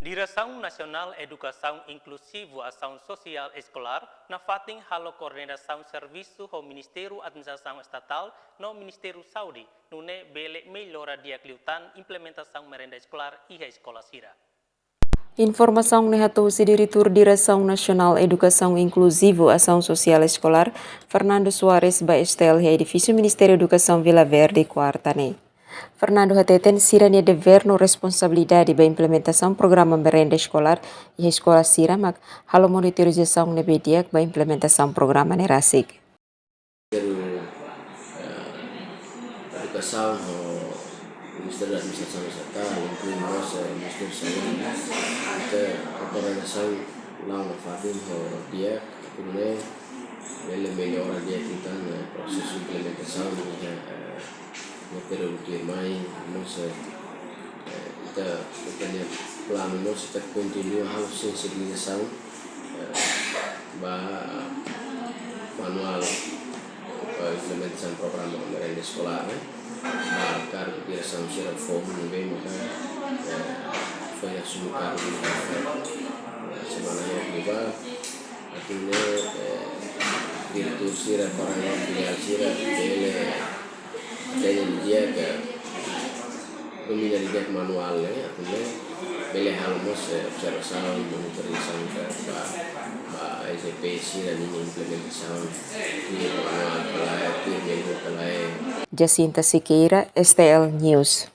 Diresaun Nasional Edukasaun Inkluzivu Asaun Sosial Eskolar, Nafatin Halao Kordenasaun Servisu ho Ministeriu Administrasaun Estatal, no Ministeriu Saude, Nunee, Bele, Melora, Diak Implementasaun Merenda Eskolar, Eskola Sira. Informasaun nehatusi Diretur Diresaun Nasional Edukasaun Inkluzivu Asaun Sosial Eskolar, Fernando Soares by STL Divisi Ministeriu Edukasaun Vila Verde Quartane. Fernando hateten Sira nia dever no responsabilidade ba implementação programa Merenda Eskolar e Eskola Sira mak halo monitorização nebe Diak ba implementação programa nerasik. Edukasaun ho Ministeriu Administrasaun Estatal, Implementasaun, Ministeriu kita Kordenasaun lao Nafatin ho Diak, Nunee, Bele, Melora, Diak proses implementasaun material que MAE, kita punya plan kita continue harus sensibilização manual implementação programa Merenda Eskolar, cargo Diresaun Sira forma bem maka foi assumir cargo semana yang tiba artinya Diretur Sira para yang Sira Bele dan dia ke domina Diak manualnya artinya Bele halmos observasaun monitorasaun ke STP Sira ini implementasaun di manual pelai di menu pelai. Jacinta Siqueira, STL News.